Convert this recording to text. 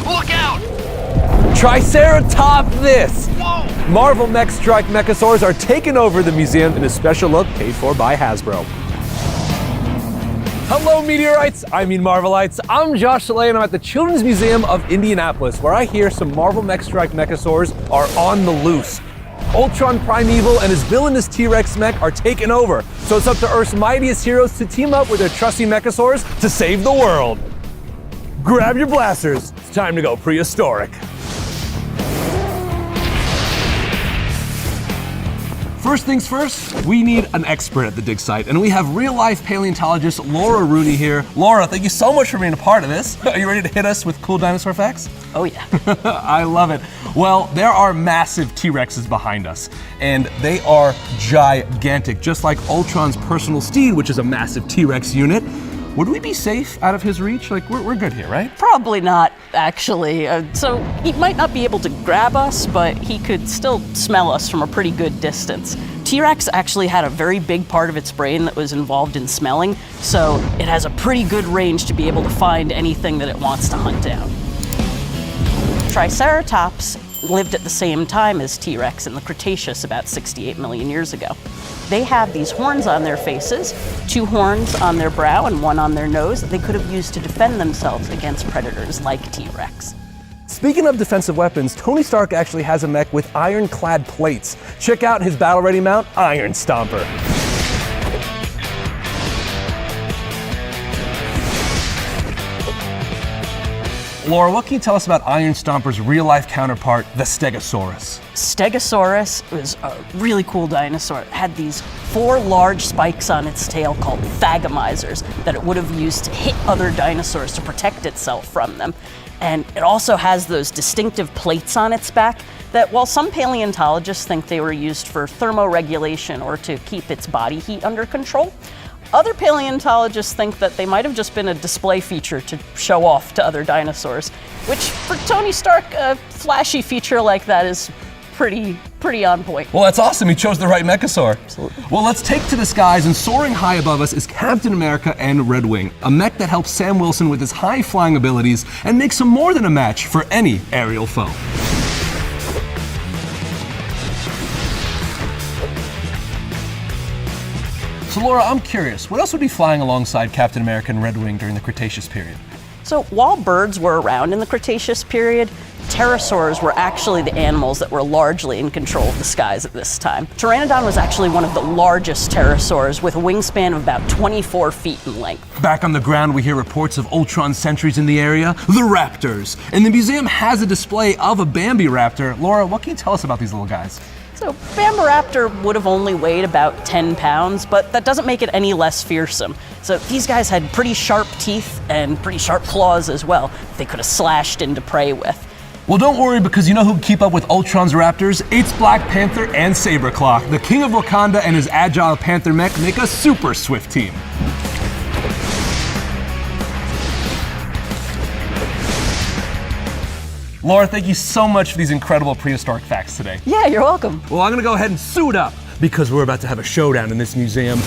Look out! Triceratop this! Whoa! Marvel Mech Strike Mechasaurs are taking over the museum in a special look paid for by Hasbro. Hello meteorites, Marvelites. I'm Josh Saleh and I'm at the Children's Museum of Indianapolis, where I hear some Marvel Mech Strike Mechasaurs are on the loose. Ultron Primeval and his villainous T-Rex mech are taking over, so it's up to Earth's mightiest heroes to team up with their trusty Mechasaurs to save the world. Grab your blasters, it's time to go prehistoric. First things first, we need an expert at the dig site, and we have real-life paleontologist Laura Rooney here. Laura, thank you so much for being a part of this. Are you ready to hit us with cool dinosaur facts? Oh yeah. I love it. Well, there are massive T-Rexes behind us, and they are gigantic, just like Ultron's personal steed, which is a massive T-Rex unit. Would we be safe out of his reach? Like, we're good here, right? Probably not, actually. So he might not be able to grab us, but he could still smell us from a pretty good distance. T-Rex actually had a very big part of its brain that was involved in smelling, so it has a pretty good range to be able to find anything that it wants to hunt down. Triceratops lived at the same time as T-Rex in the Cretaceous about 68 million years ago. They have these horns on their faces, 2 horns on their brow and 1 on their nose that they could have used to defend themselves against predators like T-Rex. Speaking of defensive weapons, Tony Stark actually has a mech with ironclad plates. Check out his battle-ready mount, Iron Stomper. Laura, what can you tell us about Iron Stomper's real-life counterpart, the Stegosaurus? Stegosaurus was a really cool dinosaur. It had these 4 large spikes on its tail called thagomisers that it would have used to hit other dinosaurs to protect itself from them. And it also has those distinctive plates on its back that, while some paleontologists think they were used for thermoregulation or to keep its body heat under control, other paleontologists think that they might have just been a display feature to show off to other dinosaurs, which for Tony Stark, a flashy feature like that is pretty on point. Well, that's awesome. He chose the right Mechasaur. Absolutely. Well, let's take to the skies, and soaring high above us is Captain America and Red Wing, a mech that helps Sam Wilson with his high-flying abilities and makes him more than a match for any aerial foe. So Laura, I'm curious, what else would be flying alongside Captain America and Red Wing during the Cretaceous period? So while birds were around in the Cretaceous period, pterosaurs were actually the animals that were largely in control of the skies at this time. Pteranodon was actually one of the largest pterosaurs with a wingspan of about 24 feet in length. Back on the ground, we hear reports of Ultron sentries in the area, the Raptors. And the museum has a display of a Bambi Raptor. Laura, what can you tell us about these little guys? So Bambaraptor would have only weighed about 10 pounds, but that doesn't make it any less fearsome. So these guys had pretty sharp teeth and pretty sharp claws as well they could have slashed into prey with. Well, don't worry, because you know who can keep up with Ultron's Raptors? It's Black Panther and Saberclaw. The King of Wakanda and his agile Panther mech make a super swift team. Laura, thank you so much for these incredible prehistoric facts today. Yeah, you're welcome. Well, I'm gonna go ahead and suit up because we're about to have a showdown in this museum.